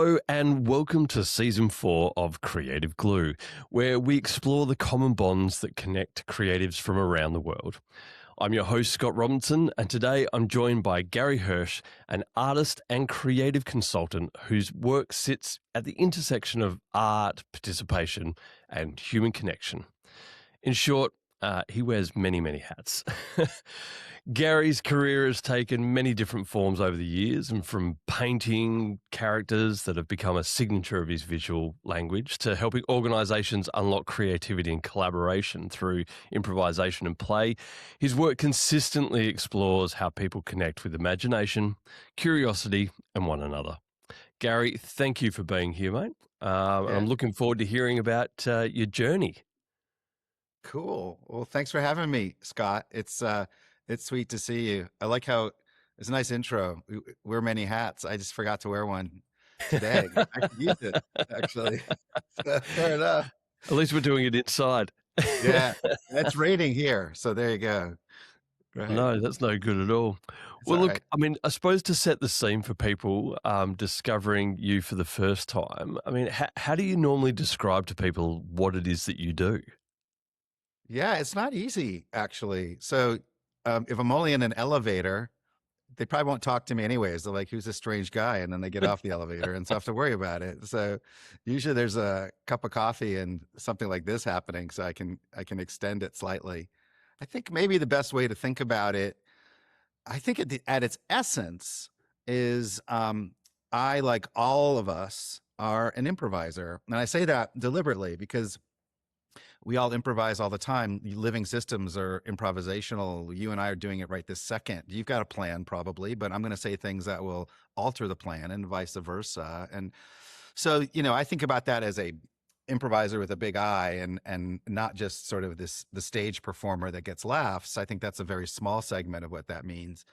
Hello and welcome to Season 4 of Creative Glue, where we explore the common bonds that connect creatives from around the world. I'm your host, Scott Robinson, and today I'm joined by Gary Hirsch, an artist and creative consultant whose work sits at the intersection of art, participation, and human connection. In short, he wears many, many hats. Gary's career has taken many different forms over the years, and from painting characters that have become a signature of his visual language to helping organizations unlock creativity and collaboration through improvisation and play, his work consistently explores how people connect with imagination, curiosity, and one another. Gary, thank you for being here, mate. And Yeah, I'm looking forward to hearing about your journey. cool. Well, thanks for having me, Scott. It's sweet to see you. I like how it's a nice intro. We wear many hats. I just forgot to wear one today. I could use it, actually. Fair enough. At least we're doing it inside. Yeah, it's raining here, so there you go. Right. No, that's no good at all. It's Well, all look, right. I mean, I suppose to set the scene for people discovering you for the first time, I mean, how do you normally describe to people what it is that you do? Yeah, it's not easy, actually. So, if I'm only in an elevator, they probably won't talk to me anyways. They're like, "Who's this strange guy?" And then they get off the elevator and so I have to worry about it. So usually there's a cup of coffee and something like this happening, so I can extend it slightly. I think maybe the best way to think about it, I think at its essence is I, like all of us, are an improviser. And I say that deliberately because we all improvise all the time. Living systems are improvisational. You and I are doing it right this second. You've got a plan probably, but I'm going to say things that will alter the plan and vice versa. And so, I think about that as a improviser with a big I and not just sort of the stage performer that gets laughs. I think that's a very small segment of what that means.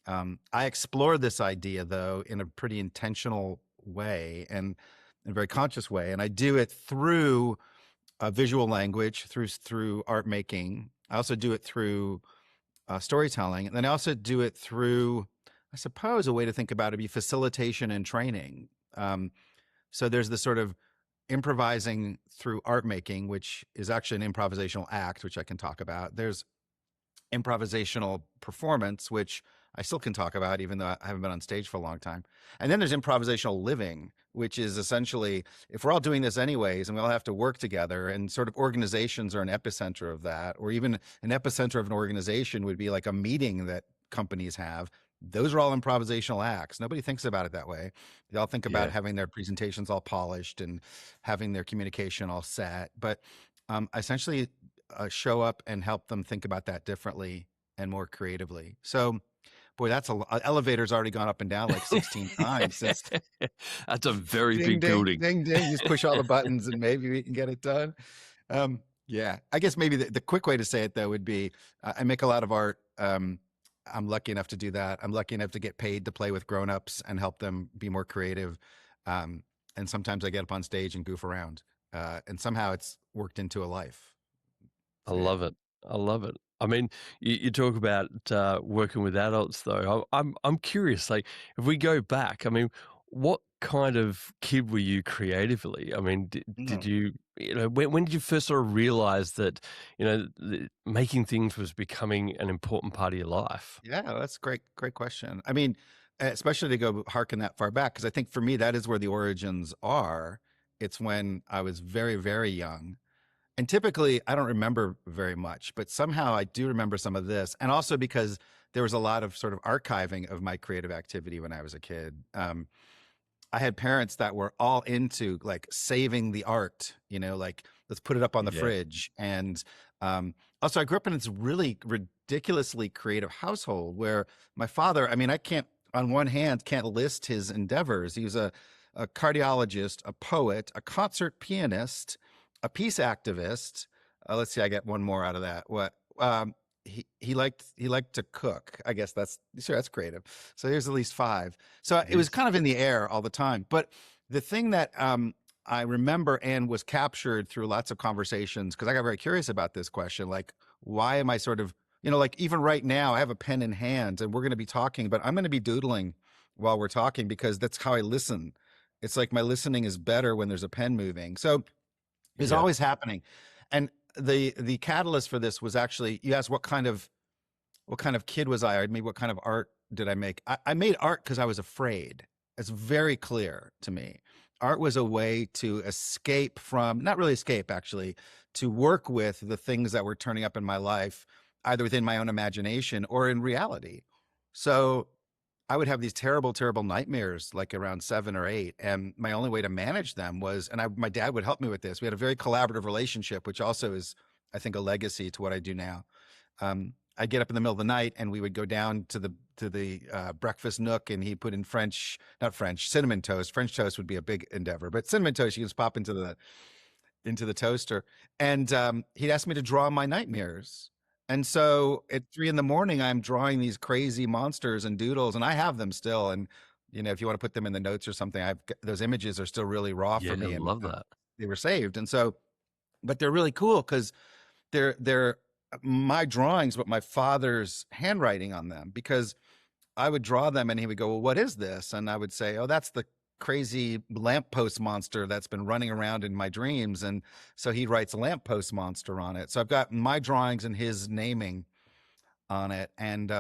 I explore this idea though in a pretty intentional way and in a very conscious way, and I do it through visual language, through art making. I also do it through storytelling, and then I also do it through, I suppose, a way to think about it would be facilitation and training. So there's this sort of improvising through art making, which is actually an improvisational act, which I can talk about. There's improvisational performance, which I still can talk about, even though I haven't been on stage for a long time. And then there's improvisational living, which is essentially, if we're all doing this anyways, and we all have to work together, and sort of organizations are an epicenter of that, or even an epicenter of an organization would be like a meeting that companies have. Those are all improvisational acts. Nobody thinks about it that way. They all think about Yeah, having their presentations all polished and having their communication all set. But essentially, show up and help them think about that differently and more creatively. So, boy, that's elevator's already gone up and down like 16 times since. that's a very Ding, big ding, building. ding, ding. Just push all the buttons and maybe we can get it done. Yeah, I guess maybe the quick way to say it though would be I make a lot of art. I'm lucky enough to do that. I'm lucky enough to get paid to play with grownups and help them be more creative. And sometimes I get up on stage and goof around. And somehow it's worked into a life. I So yeah. love it. I love it. I mean, you talk about working with adults, though. I'm curious. Like, if we go back, I mean, what kind of kid were you creatively? I mean, did Mm. you, when did you first sort of realize that, making things was becoming an important part of your life? Yeah, that's a great question. I mean, especially to go harken that far back, because I think for me that is where the origins are. It's when I was very, very young. And typically I don't remember very much, but somehow I do remember some of this. And also because there was a lot of sort of archiving of my creative activity when I was a kid. I had parents that were all into like saving the art, like let's put it up on the Yeah. fridge. And also, I grew up in this really ridiculously creative household where my father, I mean, I can't, on one hand, can't list his endeavors. He was a cardiologist, a poet, a concert pianist, a peace activist. Let's see, I get one more out of that. What? He liked to cook. I guess that's creative. So there's at least five. So It it was is. kind of in the air all the time. But the thing that I remember and was captured through lots of conversations, because I got very curious about this question, like, why am I sort of, like even right now, I have a pen in hand and we're going to be talking, but I'm going to be doodling while we're talking because that's how I listen. It's like my listening is better when there's a pen moving. So it's Yeah. always happening. And the catalyst for this was actually, you asked what kind of kid was I? I mean, what kind of art did I make? I made art because I was afraid. It's very clear to me. Art was a way to escape from, not really escape, actually, to work with the things that were turning up in my life, either within my own imagination or in reality. So I would have these terrible, terrible nightmares like around 7 or 8. And my only way to manage them was, and my dad would help me with this. We had a very collaborative relationship, which also is, I think, a legacy to what I do now. I'd get up in the middle of the night and we would go down to the breakfast nook, and he'd put in not French, cinnamon toast. French toast would be a big endeavor, but cinnamon toast you can just pop into the toaster. And he'd ask me to draw my nightmares. And so at 3 in the morning, I'm drawing these crazy monsters and doodles, and I have them still. And if you want to put them in the notes or something, those images are still really raw Yeah, for I me, and love that. they were saved. And so, but they're really cool because they're my drawings, but my father's handwriting on them, because I would draw them and he would go, well, what is this? And I would say, oh, that's the crazy lamppost monster that's been running around in my dreams. And so he writes lamppost monster on it. So I've got my drawings and his naming on it. And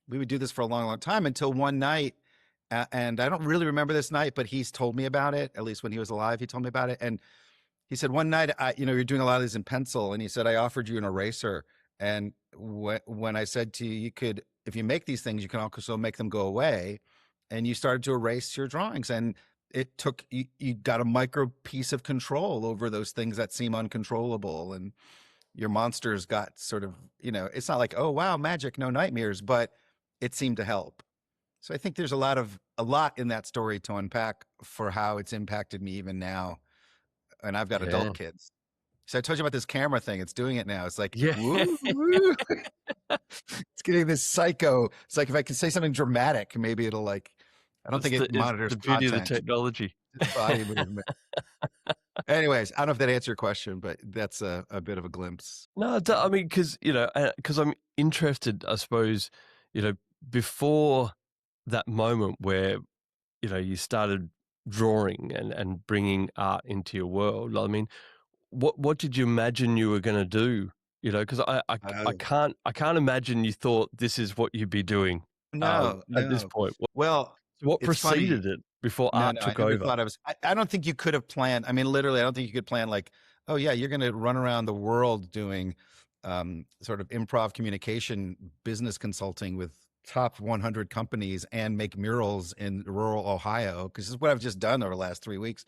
we would do this for a long, long time until one night. And I don't really remember this night, but he's told me about it. At least when he was alive, he told me about it. And he said, one night, you're doing a lot of these in pencil. And he said, I offered you an eraser. And when I said to you, you could, if you make these things, you can also make them go away. And you started to erase your drawings. And it took, you got a micro piece of control over those things that seem uncontrollable. And your monsters got sort of, it's not like, oh, wow, magic, no nightmares, but it seemed to help. So I think there's a lot in that story to unpack for how it's impacted me even now. And I've got Yeah. adult kids. So I told you about this camera thing. It's doing it now. It's like, Yeah. woo, woo. It's getting this psycho. It's like, if I can say something dramatic, maybe it'll I don't think it monitors the beauty of the content, technology. just body movement. Anyways, I don't know if that answered your question, but that's a bit of a glimpse. No, I mean, because I'm interested, I suppose, before that moment where, you started drawing and bringing art into your world. I mean, what did you imagine you were going to do? Because I can't imagine you thought this is what you'd be doing No, at this no. point. Well, What it's funny. preceded it before No, art no, I took never over? thought I don't think you could have planned. I mean, literally, I don't think you could plan like, oh yeah, you're going to run around the world doing sort of improv communication, business consulting with top 100 companies and make murals in rural Ohio. Cause this is what I've just done over the last 3 weeks.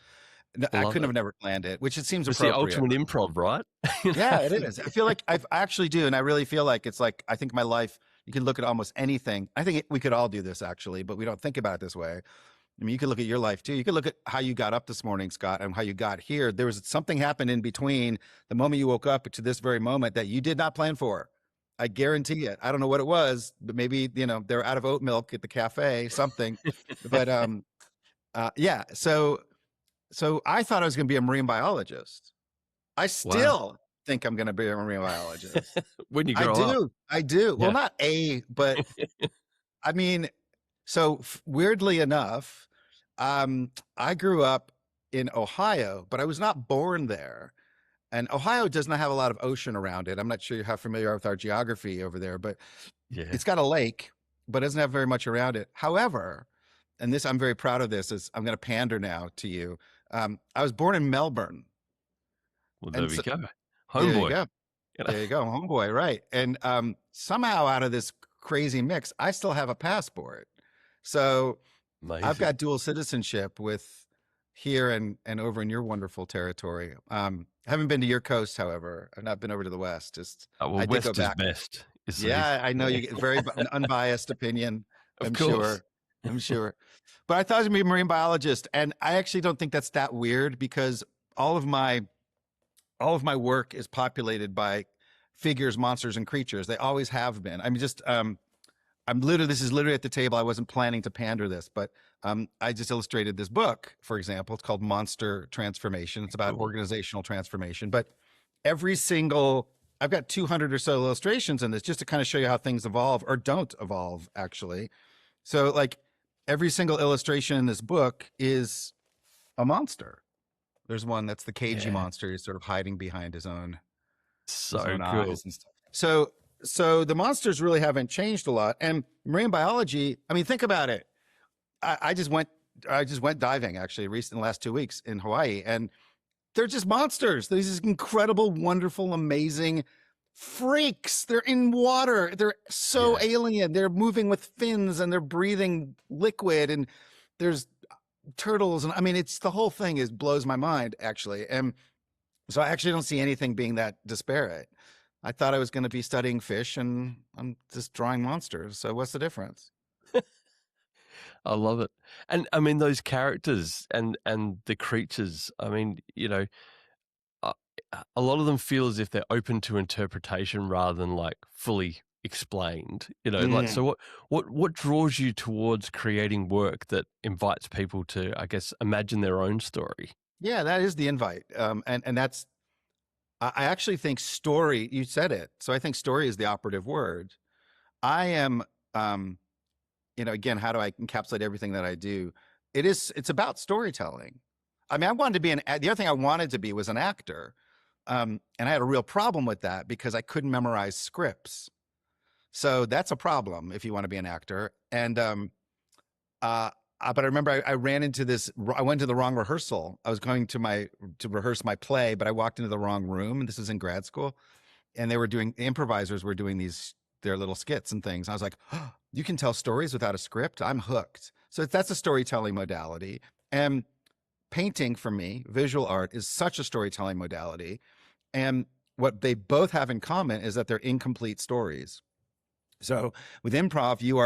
No, I Love couldn't it. have never planned it, which it seems It's the appropriate. ultimate improv, right? Yeah, it is. I feel like I actually do. And I really feel like it's like, I think my life, you can look at almost anything. I think we could all do this actually, but we don't think about it this way. I mean, you could look at your life too. You could look at how you got up this morning, Scott, and how you got here. There was something happened in between the moment you woke up to this very moment that you did not plan for. I guarantee it. I don't know what it was, but maybe, they're out of oat milk at the cafe, something. But yeah. So I thought I was going to be a marine biologist. I Wow. still think I'm going to be a marine biologist. When you I grow up. do. I do. Well, Yeah. not but I mean, so weirdly enough, I grew up in Ohio, but I was not born there. And Ohio does not have a lot of ocean around it. I'm not sure how familiar you are with our geography over there, but Yeah. it's got a lake, but it doesn't have very much around it. However, and this, I'm very proud of this, is I'm going to pander now to you. I was born in Melbourne. Well, there And we so, go. there you Homeboy. go. There you go, homeboy, right. And somehow out of this crazy mix, I still have a passport. So Amazing. I've got dual citizenship with here and over in your wonderful territory. I haven't been to your coast, however. I've not been over to the West. Well, I did West go is back. best. Yeah, I know you get very an unbiased opinion. Of I'm course. sure. I'm sure. But I thought I was gonna be a marine biologist, and I actually don't think that's that weird because all of my work is populated by figures, monsters, and creatures. They always have been. I'm just this is literally at the table. I wasn't planning to pander this, but I just illustrated this book, for example. It's called Monster Transformation. It's about organizational transformation. But I've got 200 or so illustrations in this just to kind of show you how things evolve or don't evolve, actually. So like every single illustration in this book is a monster. There's one that's the cagey Yeah, monster. He's sort of hiding behind his so own cool. eyes and stuff. So the monsters really haven't changed a lot. And marine biology, I mean, think about it. I just went diving actually recently in the last 2 weeks in Hawaii, and they're just monsters. They're these incredible, wonderful, amazing freaks. They're in water. They're so Yeah. alien. They're moving with fins and they're breathing liquid, and there's turtles, and I mean, it's the whole thing is blows my mind actually. And so I actually don't see anything being that disparate. I thought I was going to be studying fish, and I'm just drawing monsters. So what's the difference? I love it. And I mean those characters and the creatures, I mean, uh, a lot of them feel as if they're open to interpretation rather than like fully explained. Like Mm. so what draws you towards creating work that invites people to, I guess, imagine their own story? Yeah, that is the invite. And that's I actually think story. You said it. So I think story is the operative word. I am, again, how do I encapsulate everything that I do? It's about storytelling. I mean, I wanted to be the other thing I wanted to be was an actor. And I had a real problem with that because I couldn't memorize scripts. So that's a problem if you want to be an actor. And uh, but I remember I ran into this. I went to the wrong rehearsal. I was going to rehearse my play, but I walked into the wrong room. And this was in grad school, and the improvisers were doing their little skits and things. I was like, oh, you can tell stories without a script. I'm hooked. So that's a storytelling modality. And painting for me, visual art, is such a storytelling modality. And what they both have in common is that they're incomplete stories. So with improv, you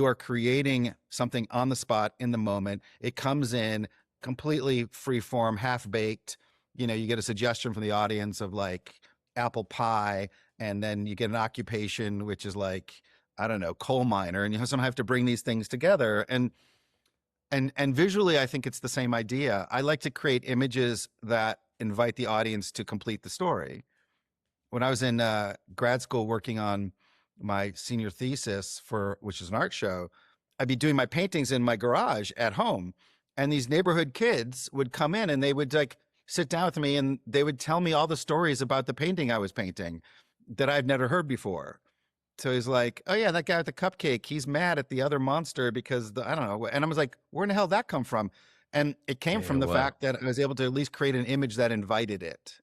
are creating something on the spot in the moment. It comes in completely free form, half baked. You get a suggestion from the audience of like apple pie, and then you get an occupation, which is like, I don't know, coal miner, and you somehow have to bring these things together. And visually, I think it's the same idea. I like to create images that invite the audience to complete the story. When I was in grad school working on my senior thesis which is an art show, I'd be doing my paintings in my garage at home, and these neighborhood kids would come in and they would like sit down with me and they would tell me all the stories about the painting I was painting that I'd never heard before. So he's like, "Oh yeah, that guy with the cupcake, he's mad at the other monster because I don't know." And I was like, "Where in the hell did that come from?" And it came Yeah, from the wow. fact that I was able to at least create an image that invited it.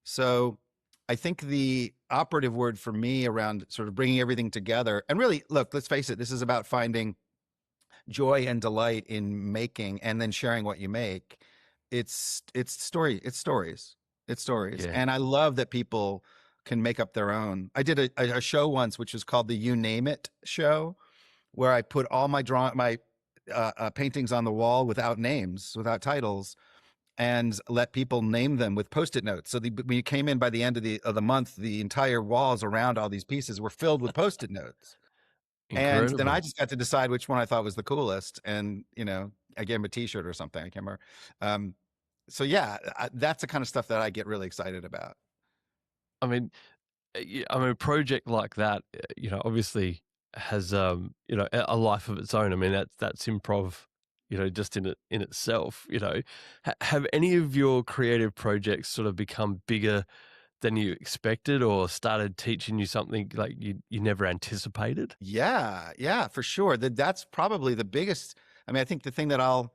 So I think the operative word for me around sort of bringing everything together, and really, look, let's face it, this is about finding joy and delight in making and then sharing what you make. It's stories. Yeah. And I love that people can make up their own. I did a show once, which was called the You Name It show, where I put all my paintings on the wall without names, without titles, and let people name them with post-it notes. So when you came in by the end of the month, the entire walls around all these pieces were filled with post-it notes. And then I Incredible. just got to decide which one I thought was the coolest, and I gave him a T-shirt or something. I can't remember. So yeah, that's the kind of stuff that I get really excited about. I mean, a project like that, obviously has a life of its own. I mean, that's improv, just in itself. Have any of your creative projects sort of become bigger than you expected, or started teaching you something like you never anticipated? Yeah, for sure. That's probably the biggest. I mean, I think the thing that I'll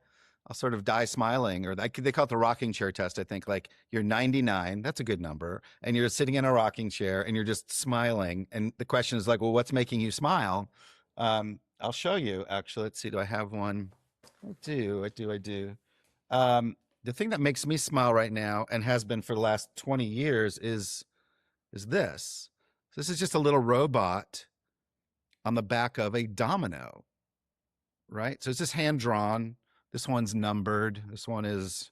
sort of die smiling, or they call it the rocking chair test. I think like you're 99, that's a good number, and you're sitting in a rocking chair and you're just smiling. And the question is like, well, what's making you smile? I'll show you. Actually, let's see. Do I have one? I do. The thing that makes me smile right now and has been for the last 20 years is this. This is just a little robot on the back of a domino, right? So it's just hand drawn. This one's numbered. This one is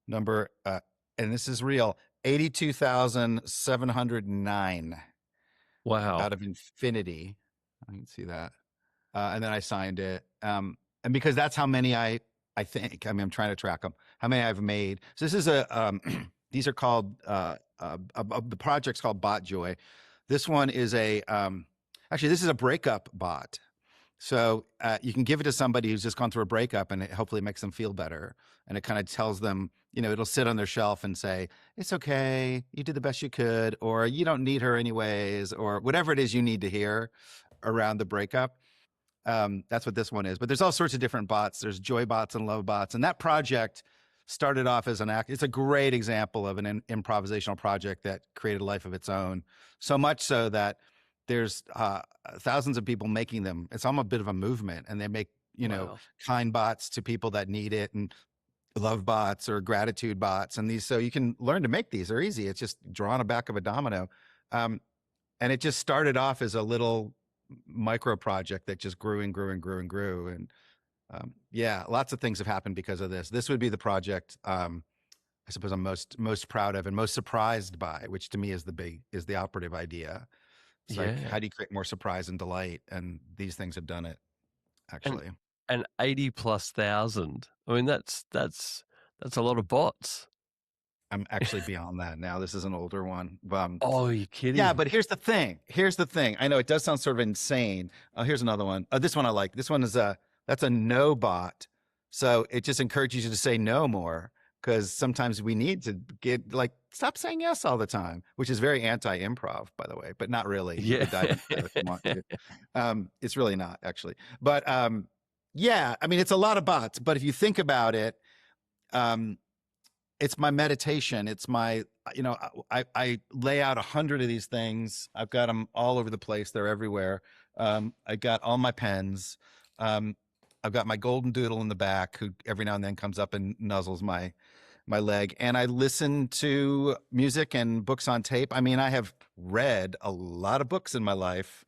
number, and this is real, 82,709 Wow. out of infinity. I can see that. And then I signed it. And because that's how many I think, I mean, I'm trying to track them, how many I've made. So this is these are called, the project's called BotJoy. This one is actually, this is a breakup bot. So you can give it to somebody who's just gone through a breakup, and it hopefully makes them feel better. And it kind of tells them, it'll sit on their shelf and say, it's okay, you did the best you could, or you don't need her anyways, or whatever it is you need to hear around the breakup. That's what this one is. But there's all sorts of different bots. There's joy bots and love bots. And that project started off as an act. It's a great example of an improvisational project that created a life of its own. So much so that there's thousands of people making them. It's almost a bit of a movement, and they make, Wow. kind bots to people that need it, and love bots or gratitude bots. And these, so you can learn to make these. They're easy. It's just draw on the back of a domino. And it just started off as a little micro project that just grew and grew and grew and grew. And yeah, lots of things have happened because of this. This would be the project I suppose I'm most proud of and most surprised by, which to me is the operative idea. It's like, Yeah. how do you create more surprise and delight? And these things have done it, And actually. 80 plus thousand. I mean, that's a lot of bots. I'm actually beyond that now. This is an older one. Oh, you're Yeah, kidding. but here's the thing. Here's the thing. I know it does sound sort of insane. Here's another one. This one I like. This one is that's a no bot. So it just encourages you to say no more, because sometimes we need to get like, stop saying yes all the time, which is very anti-improv, by the way, but not really. You Yeah. could dive into that if you want to. It's really not, actually. But yeah, I mean, it's a lot of bots, but if you think about it, it's my meditation. It's my, I lay out 100 of these things. I've got them all over the place. They're everywhere. I got all my pens. I've got my golden doodle in the back, who every now and then comes up and nuzzles my leg. And I listen to music and books on tape. I mean, I have read a lot of books in my life.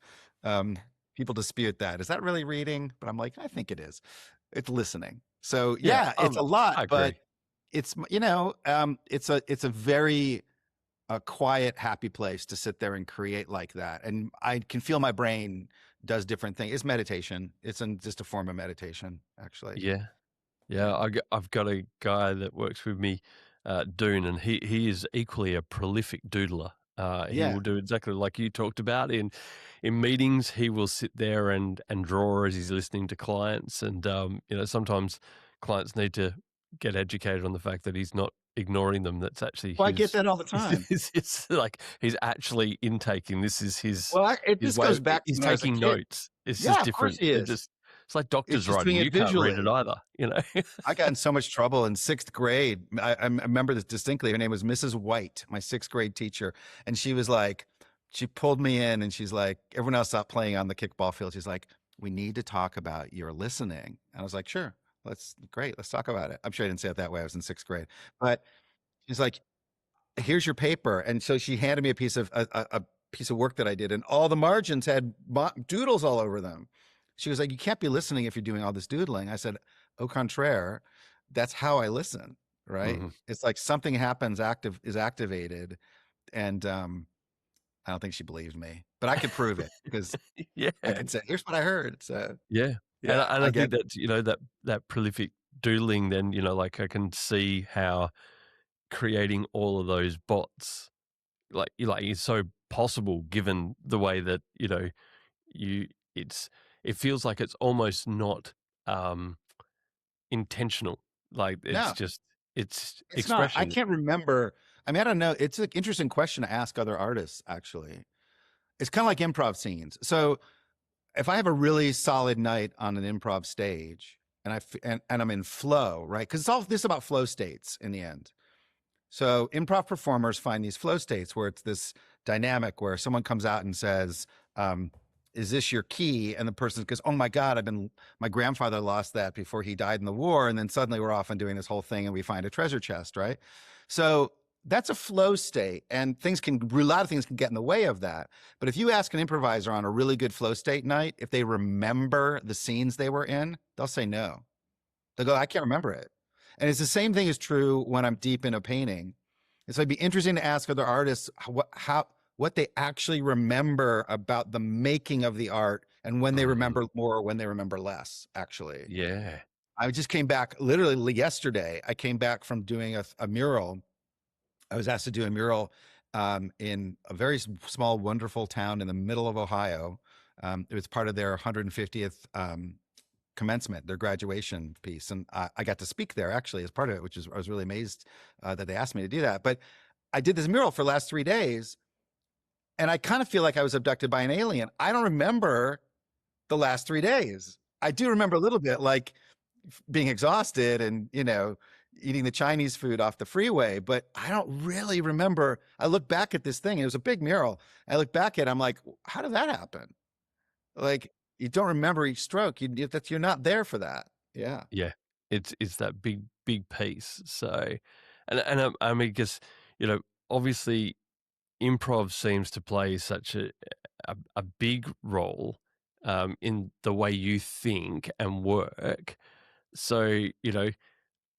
People dispute that. Is that really reading? But I'm like, I think it is. It's listening. So Yeah, yeah, it's a lot, I but agree. it's, it's a very quiet, happy place to sit there and create like that. And I can feel my brain does different things. It's meditation. It's just a form of meditation, actually. Yeah. Yeah, I've got a guy that works with me, Dune, and he is equally a prolific doodler. He Yeah. will do exactly like you talked about. In meetings, he will sit there and draw as he's listening to clients, and sometimes clients need to get educated on the fact that he's not ignoring them. That's actually Well, I get his. that all the time. It's like he's actually intaking. This is Well, it his just way. goes back to He's when I was a taking kid. notes. It's Yeah, just of course different. he is. It's like It's doctors just doing writing. it You can't read it visually. either. I got in so much trouble in sixth grade. I remember this distinctly. Her name was Mrs. White, my sixth grade teacher. And she was like, she pulled me in and she's like, everyone else stopped playing on the kickball field. She's like, we need to talk about your listening. And I was like, sure, great. Let's talk about it. I'm sure I didn't say it that way. I was in sixth grade, but she's like, here's your paper. And so she handed me a piece of a piece of work that I did, and all the margins had doodles all over them. She was like, you can't be listening if you're doing all this doodling. I said, au contraire, that's how I listen, right? Mhm. It's like something happens, is activated. And I don't think she believed me, but I could prove it, because Yeah, I could say, here's what I heard. So yeah, and yeah, I I think get, that, that prolific doodling then, like, I can see how creating all of those bots, is so possible given the way that, you it's it feels like it's almost not, intentional. Like, it's no, just it's it's not. I expression. can't remember. I mean, I don't know. It's an interesting question to ask other artists, actually. It's kind of like improv scenes. So if I have a really solid night on an improv stage, and I'm in flow, right? Because it's all this about flow states in the end. So improv performers find these flow states where it's this dynamic where someone comes out and says, is this your key? And the person goes, oh my God, my grandfather lost that before he died in the war. And then suddenly we're off and doing this whole thing and we find a treasure chest, right? So that's a flow state, and a lot of things can get in the way of that. But if you ask an improviser on a really good flow state night, if they remember the scenes they were in, they'll say no. They'll go, I can't remember it. And it's the same thing is true when I'm deep in a painting. So it'd be interesting to ask other artists what they actually remember about the making of the art, and when they Mhm. remember more or when they remember less, actually. Yeah. I just came back literally yesterday. I came back from doing a mural. I was asked to do a mural in a very small, wonderful town in the middle of Ohio. It was part of their 150th commencement, their graduation piece, and I got to speak there actually as part of it, which is I was really amazed that they asked me to do that. But I did this mural for the last 3 days, and I kind of feel like I was abducted by an alien. I don't remember the last 3 days. I do remember a little bit, like being exhausted and eating the Chinese food off the freeway, but I don't really remember. I look back at this thing, and it was a big mural. I look back at it, I'm like, how did that happen? Like, you don't remember each stroke. You're not there for that. Yeah. Yeah, it's that big piece. So, and I mean, because obviously, improv seems to play such a big role in the way you think and work. So,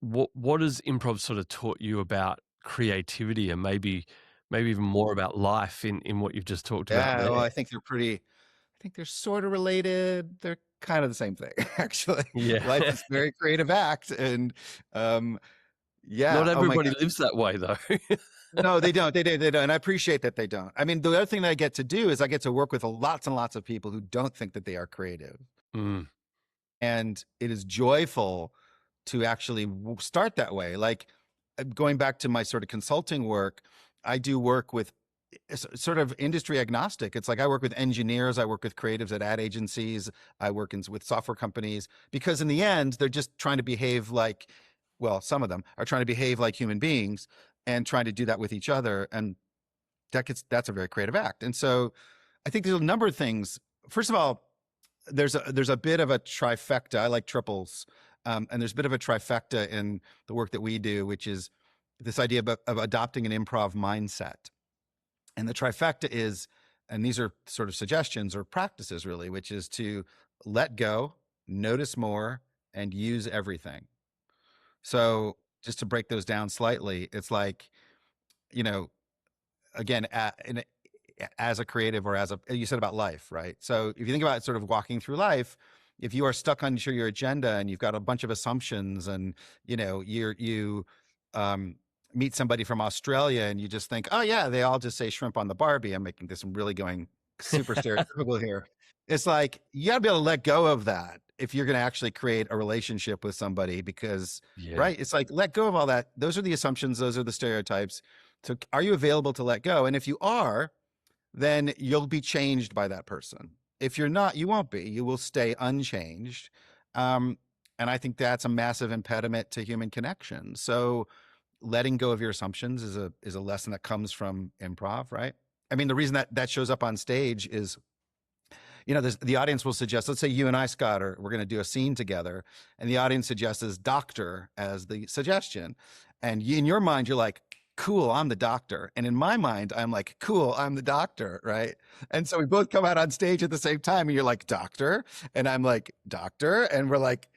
what has improv sort of taught you about creativity and maybe even more about life in what you've just talked about Yeah. Well, there? I think they're sort of related. They're kind of the same thing, actually. Life Yeah. is a very creative act. And yeah. Not Oh my everybody God. lives that way, though. No, they don't. They don't. And I appreciate that they don't. I mean, the other thing that I get to do is I get to work with lots and lots of people who don't think that they are creative. Mm, And it is joyful to actually start that way. Like, going back to my sort of consulting work, I do work with sort of industry agnostic. It's like I work with engineers, I work with creatives at ad agencies, I work with software companies, because in the end, they're just trying to behave like, well, some of them are trying to behave like human beings and trying to do that with each other. And that's a very creative act. And so I think there's a number of things. First of all, there's a bit of a trifecta. I like triples. And there's a bit of a trifecta in the work that we do, which is this idea of adopting an improv mindset. And the trifecta is, and these are sort of suggestions or practices really, which is to let go, notice more, and use everything. So just to break those down slightly, it's like, again, as a creative or you said about life, right? So if you think about sort of walking through life, if you are stuck onto your agenda and you've got a bunch of assumptions and, you meet somebody from Australia and you just think, oh yeah, they all just say shrimp on the Barbie. I'm making this really going super stereotypical here. It's like, you gotta be able to let go of that if you're going to actually create a relationship with somebody, because, yeah. right. It's like, let go of all that. Those are the assumptions. Those are the stereotypes. So are you available to let go? And if you are, then you'll be changed by that person. If you're not, you won't be. You will stay unchanged. And I think that's a massive impediment to human connection. So letting go of your assumptions is a lesson that comes from improv, right? I mean, the reason that shows up on stage is, the audience will suggest, let's say you and I, Scott, we're going to do a scene together, and the audience suggests doctor as the suggestion. And in your mind, you're like, cool, I'm the doctor. And in my mind, I'm like, cool, I'm the doctor, right? And so we both come out on stage at the same time, and you're like, doctor, and I'm like, doctor, and we're like,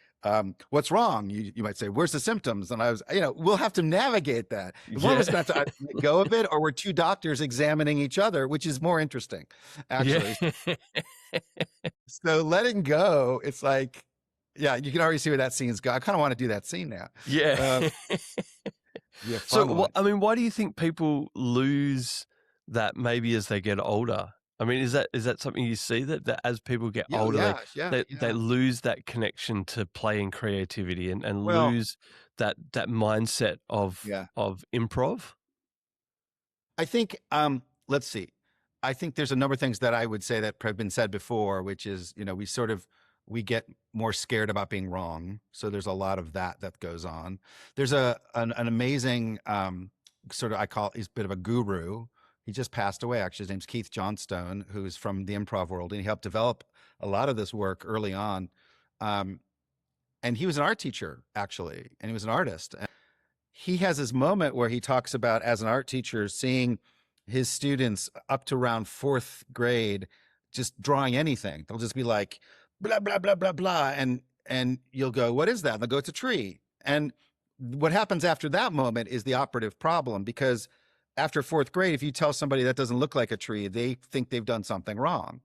what's wrong? You might say, where's the symptoms? And I was, we'll have to navigate that. One of us got to let go of it, or we're two doctors examining each other, which is more interesting, actually. Yeah. So letting go, it's like, yeah, you can already see where that scene's go. I kind of want to do that scene now. Yeah. Yeah. So, I mean, why do you think people lose that maybe as they get older? I mean, is that something you see that as people get older, they lose that connection to play and creativity and lose that mindset of improv? I think, let's see. I think there's a number of things that I would say that have been said before, which is, we get more scared about being wrong. So there's a lot of that goes on. There's an amazing sort of, he's a bit of a guru. He just passed away, actually. His name's Keith Johnstone, who's from the improv world, and he helped develop a lot of this work early on. And he was an art teacher, actually, and he was an artist. And he has this moment where he talks about, as an art teacher, seeing his students up to around 4th grade just drawing anything. They'll just be like, blah, blah, blah, blah, blah. And you'll go, what is that? And they'll go, it's a tree. And what happens after that moment is the operative problem, because after 4th grade, if you tell somebody that doesn't look like a tree, they think they've done something wrong.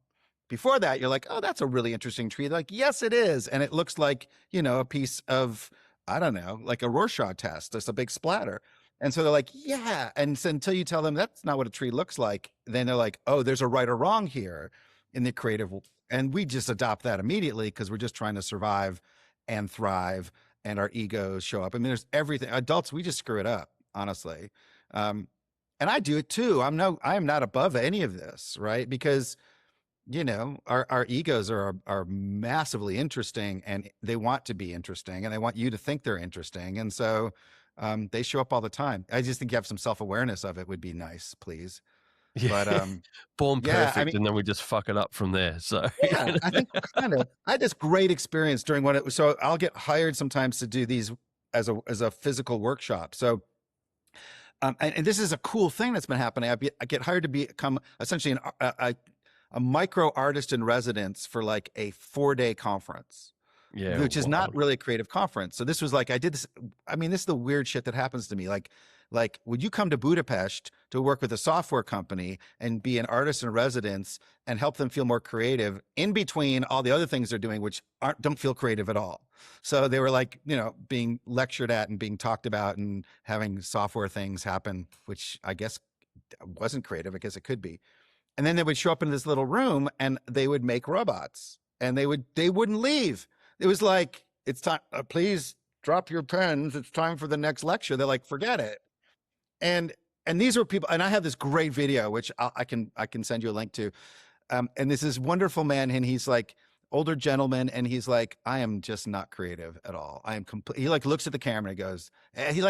Before that, you're like, oh, that's a really interesting tree. They're like, yes, it is. And it looks like, a piece of, I don't know, like a Rorschach test, just a big splatter. And so they're like, yeah. And so until you tell them that's not what a tree looks like, then they're like, oh, there's a right or wrong here. in the creative, and we just adopt that immediately because we're just trying to survive and thrive, and our egos show up. I mean, there's everything. Adults, we just screw it up, honestly. Um, and I do it too. I am not above any of this, right? Because our egos are massively interesting, and they want to be interesting, and they want you to think they're interesting. And so they show up all the time. I just think you have some self-awareness of it would be nice, please. Yeah. But Born yeah, I perfect, mean, and then we just fuck it up from there. So yeah, I think kind of. I had this great experience during one. So I'll get hired sometimes to do these as a physical workshop. So and this is a cool thing that's been happening. I get hired to become essentially a micro artist in residence for like a 4-day conference, yeah, which is not wild. really a creative conference. So this was like, I did this. I mean, this is the weird shit that happens to me. Like, would you come to Budapest to work with a software company and be an artist in residence and help them feel more creative in between all the other things they're doing, which don't feel creative at all? So they were like, being lectured at and being talked about and having software things happen, which I guess wasn't creative. I guess it could be. And then they would show up in this little room and they would make robots, and they wouldn't leave. It was like, it's time, please drop your pens. It's time for the next lecture. They're like, forget it. And these were people, and I have this great video, which I can send you a link to. And this is wonderful man. And he's like older gentleman. And he's like, I am just not creative at all. I am complete. He like looks at the camera and he goes,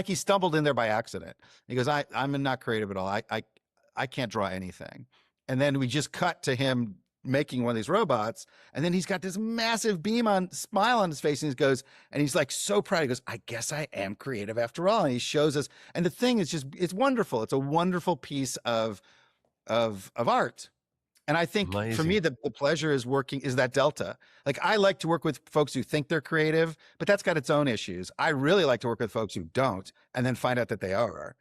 he stumbled in there by accident. He goes, I'm not creative at all. I can't draw anything. And then we just cut to him making one of these robots. And then he's got this massive smile on his face. And he goes, and he's like so proud. He goes, I guess I am creative after all. And he shows us. And the thing is it's wonderful. It's a wonderful piece of art. And I think for me, Amazing. the pleasure is that delta. Like, I like to work with folks who think they're creative, but that's got its own issues. I really like to work with folks who don't, and then find out that they are.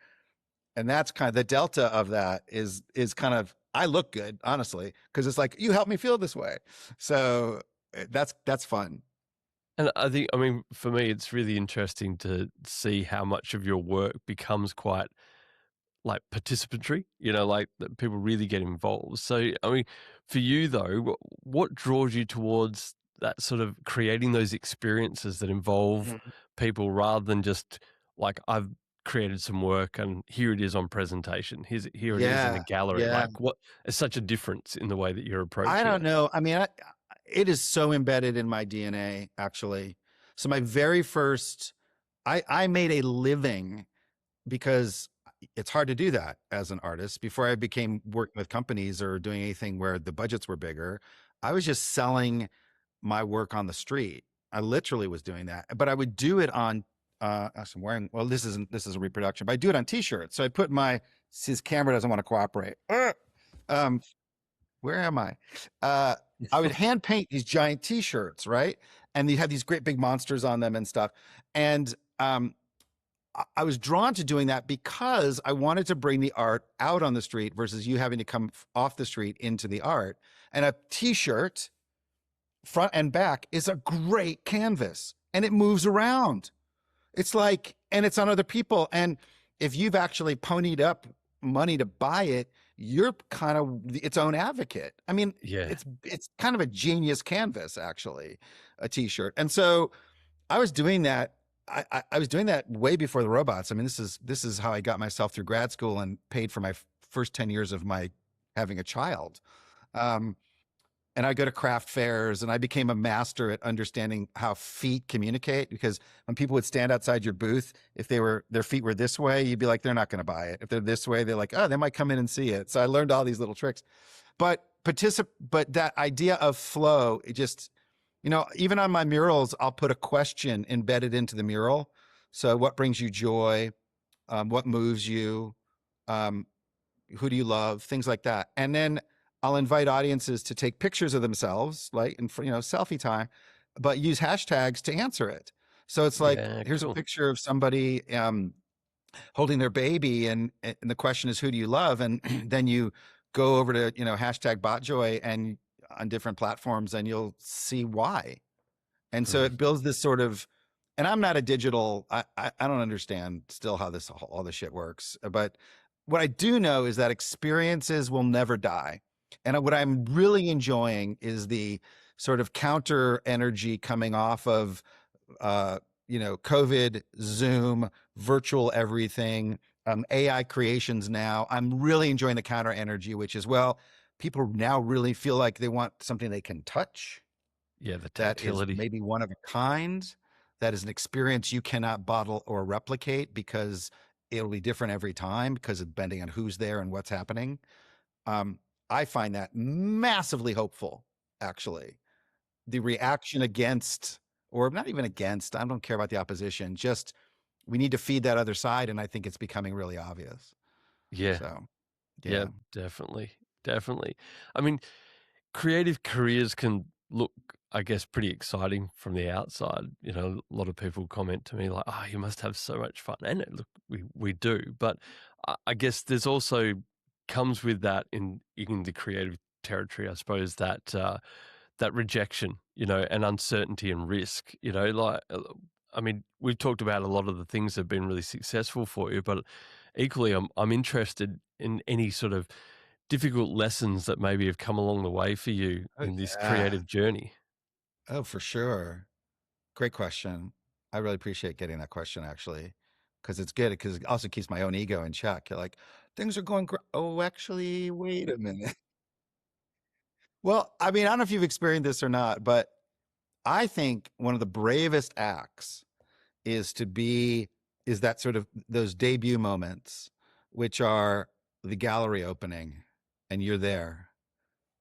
And that's kind of the delta of that is kind of, I look good, honestly, because it's like, you help me feel this way. So that's fun. And I mean, for me, it's really interesting to see how much of your work becomes quite like participatory, like that people really get involved. So, I mean, for you though, what draws you towards that sort of creating those experiences that involve people rather than just like, I've created some work and here it is on presentation. Here it is in a Yeah. gallery. Yeah. Like, what is such a difference in the way that you're I approaching don't it? know. I mean, it is so embedded in my DNA, actually. So my very first, I made a living, because it's hard to do that as an artist. Before I became working with companies or doing anything where the budgets were bigger, I was just selling my work on the street. I literally was doing that, but I would do it on, I'm wearing, well, this is a reproduction, but I do it on t-shirts. So I put his camera doesn't want to cooperate. Where am I? I would hand paint these giant t-shirts, right? And you have these great big monsters on them and stuff. And I was drawn to doing that because I wanted to bring the art out on the street versus you having to come off the street into the art. And a t-shirt, front and back, is a great canvas, and it moves around. It's like, and it's on other people. And if you've actually ponied up money to buy it, you're kind of its own advocate. I mean, Yeah. it's kind of a genius canvas, actually, a t-shirt. And so I was doing that. I was doing that way before the robots. I mean, this is how I got myself through grad school and paid for my first 10 years of my having a child. And I go to craft fairs, and I became a master at understanding how feet communicate, because when people would stand outside your booth, if their feet were this way, you'd be like, they're not going to buy it. If they're this way, they're like, oh, they might come in and see it. So I learned all these little tricks, but that idea of flow, it just, even on my murals, I'll put a question embedded into the mural. So what brings you joy? What moves you? Who do you love? Things like that. And then I'll invite audiences to take pictures of themselves, like in selfie time, but use hashtags to answer it. So it's like, Yeah, here's cool. a picture of somebody holding their baby, and the question is, who do you love? And then you go over to hashtag BotJoy and on different platforms, and you'll see why. And so it builds this sort of, and I'm not a digital, I don't understand still how all this shit works, but what I do know is that experiences will never die. And what I'm really enjoying is the sort of counter energy coming off of, COVID, Zoom, virtual everything, AI creations now. I'm really enjoying the counter energy, which is, well, people now really feel like they want something they can touch, Yeah, the that is tactility. maybe one of a kind, that is an experience you cannot bottle or replicate because it'll be different every time because of depending on who's there and what's happening. Um, I find that massively hopeful, actually. The reaction against, or not even against, I don't care about the opposition, just we need to feed that other side. And I think it's becoming really obvious. Yeah, So, yeah, yeah. definitely, definitely. I mean, creative careers can look, I guess, pretty exciting from the outside. You know, a lot of people comment to me like, "Oh, you must have so much fun," and look, we do. But I guess there's also comes with that in the creative territory, I suppose that that rejection, you know, and uncertainty and risk. You know, like I mean, we've talked about a lot of the things that have been really successful for you, but equally, I'm interested in any sort of difficult lessons that maybe have come along the way for you Oh, in this yeah. creative journey? Oh, for sure. Great question. I really appreciate getting that question, actually, because it's good because it also keeps my own ego in check. You're like, things are going great. Oh, actually, wait a minute. Well, I mean, I don't know if you've experienced this or not, but I think one of the bravest acts is to be is that sort of those debut moments, which are the gallery opening and you're there,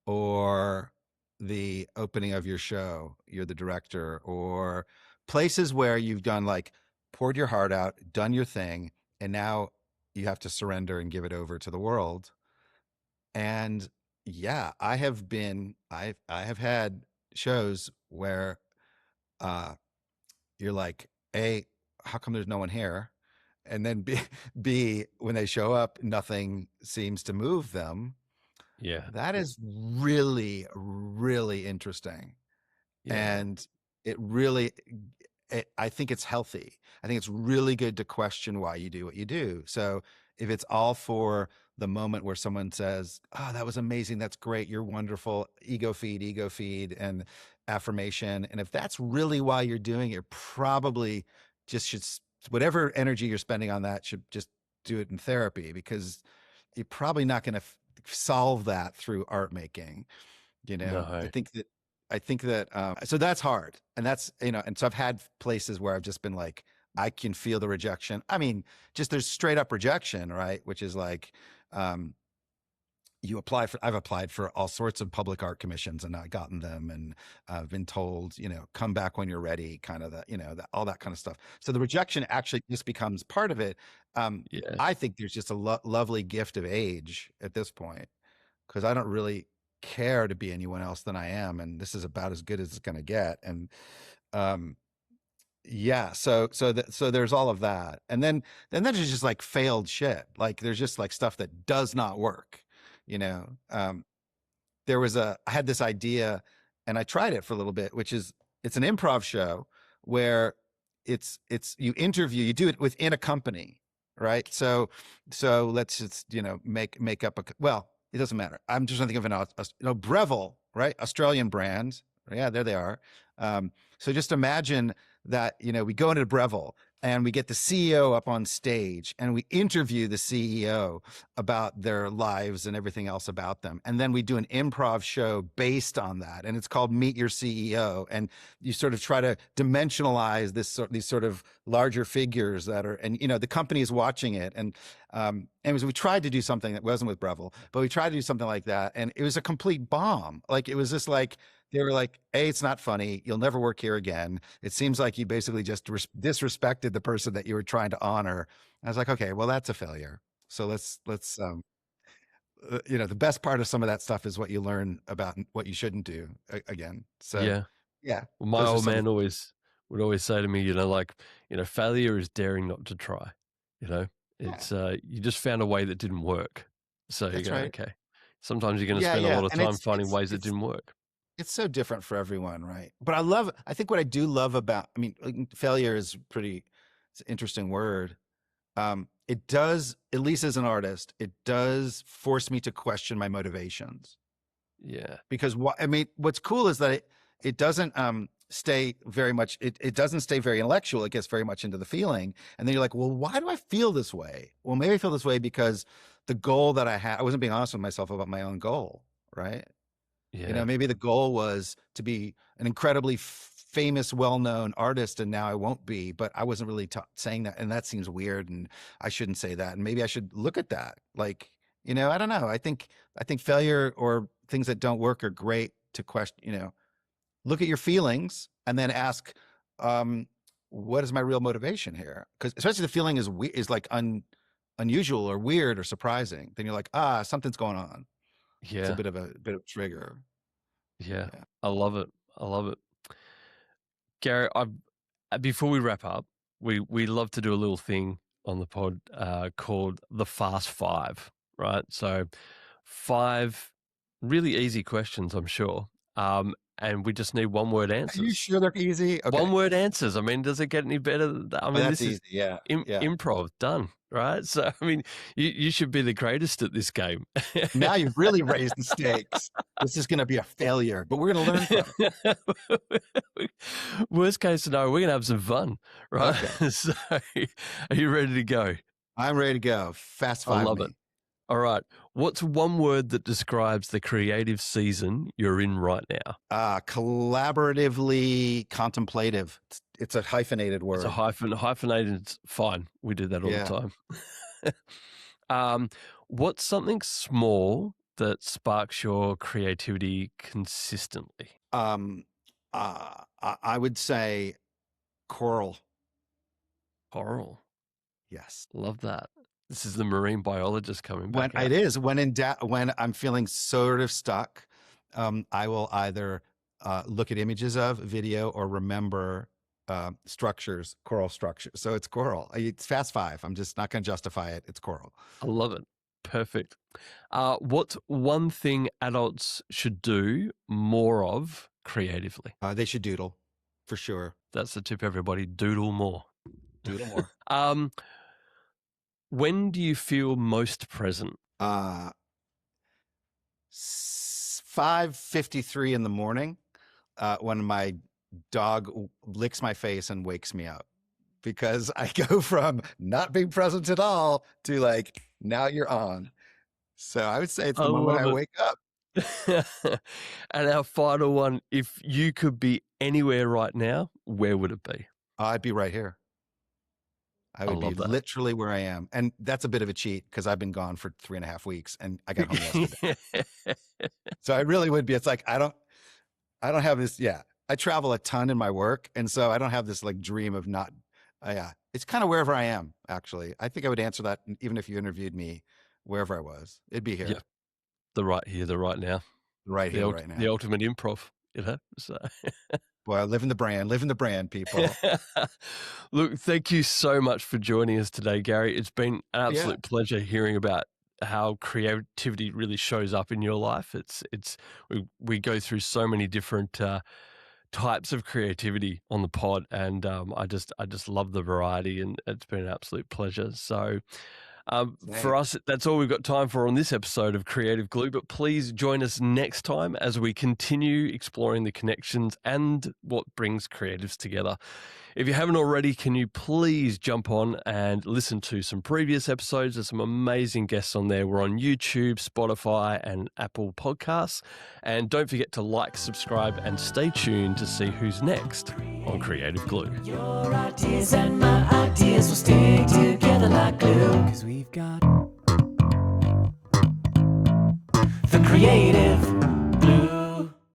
or the opening of your show, you're the director, or places where you've done like poured your heart out, done your thing, and now you have to surrender and give it over to the world. And yeah, I have had shows where uh you're like, A, how come there's no one here? And then B, B, when they show up, nothing seems to move them. Yeah, That is really, really interesting. yeah, And it really, I think it's healthy. I think it's really good to question why you do what you do. So if it's all for the moment where someone says, "Oh, that was amazing. That's great. You're wonderful." Ego feed, and affirmation. And if that's really why you're doing it, probably just should, whatever energy you're spending on that should just do it in therapy because you're probably not going to solve that through art making. no, I think that so that's hard. And that's, and so I've had places where I've just been like, I can feel the rejection. I mean, just there's straight up rejection, right? Which is like, um, I've applied for all sorts of public art commissions and not gotten them. And I've been told, come back when you're ready, kind of that, all that kind of stuff. So the rejection actually just becomes part of it. yeah, I think there's just a lovely gift of age at this point because I don't really care to be anyone else than I am, and this is about as good as it's going to get. And um, yeah, so there's all of that, and then there's just like failed shit. Like there's just like stuff that does not work. You know, I had this idea and I tried it for a little bit, which is it's an improv show where you do it within a company, right? So let's just, make up well, it doesn't matter. I'm just trying to think of Breville, right? Australian brand. Yeah, there they are. So just imagine that, we go into Breville and we get the CEO up on stage and we interview the CEO about their lives and everything else about them. And then we do an improv show based on that. And it's called Meet Your CEO. And you sort of try to dimensionalize these sort of larger figures that are, and, the company is watching it. And, anyways, we tried to do something that wasn't with Breville, but we tried to do something like that. And it was a complete bomb. Like, it was just like, they were like, A, it's not funny. You'll never work here again. It seems like you basically just disrespected the person that you were trying to honor. I was like, okay, well, that's a failure. So the best part of some of that stuff is what you learn about what you shouldn't do again. So yeah. yeah, Well, my those are old some of man always would always say to me, you know, like, you know, failure is daring not to try. You know, yeah, it's you just found a way that didn't work, so you that's go, right. okay. Sometimes you're going to Yeah, spend a yeah. lot of And time it's, finding it's, ways that it's, didn't work. it's so different for everyone. Right. But I think what I do love about, I mean, like, failure is it's an interesting word. It does, at least as an artist, it does force me to question my motivations. Yeah. because I mean, what's cool is that it doesn't stay very much. It doesn't stay very intellectual. It gets very much into the feeling, and then you're like, well, why do I feel this way? Well, maybe I feel this way because the goal that I had, I wasn't being honest with myself about my own goal, right? Yeah. Maybe the goal was to be an incredibly famous, well-known artist, and now I won't be, but I wasn't really saying that. And that seems weird. And I shouldn't say that. And maybe I should look at that. Like, I don't know. I think failure or things that don't work are great to question, look at your feelings and then ask, what is my real motivation here? Because especially the feeling is like unusual or weird or surprising. Then you're like, something's going on. It's a Yeah. bit of a trigger. Yeah. Yeah. I love it. I love it. Gary, before we wrap up, we love to do a little thing on the pod called the Fast Five, right? So 5 really easy questions, I'm sure. And we just need one-word answers. Are you sure they're easy? Okay. One-word answers. I mean, does it get any better than that? I mean, that's this easy. Yeah. improv done, right? So, I mean, you should be the greatest at this game. Now you've really raised the stakes. This is going to be a failure, but we're going to learn from it. Worst case scenario, we're going to have some fun, right? Okay. So, are you ready to go? I'm ready to go. Fast five. I love it. All right. What's one word that describes the creative season you're in right now? Collaboratively contemplative. It's a hyphenated word. It's a hyphenated. It's fine. We do that all the time. What's something small that sparks your creativity consistently? I would say choral. Choral. Yes. Love that. This is the marine biologist coming back. It is when I'm feeling sort of stuck, I will either look at images of video or remember structures, choral structures. So it's choral. It's fast five. I'm just not going to justify it. It's choral. I love it. Perfect. What's one thing adults should do more of creatively? They should doodle, for sure. That's the tip, everybody. Doodle more. Doodle more. When do you feel most present? 5:53 in the morning, when my dog licks my face and wakes me up, because I go from not being present at all to like, now you're on. So I would say it's the moment I wake up. And our final one, if you could be anywhere right now, where would it be? I'd be right here. I would be literally where I am. And that's a bit of a cheat because I've been gone for 3.5 weeks and I got home yesterday. So I really would be. It's like, I don't have this. Yeah. I travel a ton in my work. And so I don't have this like dream of not, it's kind of wherever I am, actually. I think I would answer that even if you interviewed me wherever I was. It'd be here. Yeah. The right here, the right now. Right here, right now. The ultimate improv, So. Boy, live in the brand, people. Look, thank you so much for joining us today, Gary. It's been an absolute pleasure hearing about how creativity really shows up in your life. We go through so many different types of creativity on the pod, and I just love the variety, and it's been an absolute pleasure. So. For us, that's all we've got time for on this episode of Creative Glue, but please join us next time as we continue exploring the connections and what brings creatives together. If you haven't already, can you please jump on and listen to some previous episodes? There's some amazing guests on there. We're on YouTube, Spotify, and Apple Podcasts. And don't forget to like, subscribe, and stay tuned to see who's next on Creative Glue. Your ideas and my ideas will stay together like glue. 'Cause we've got the creative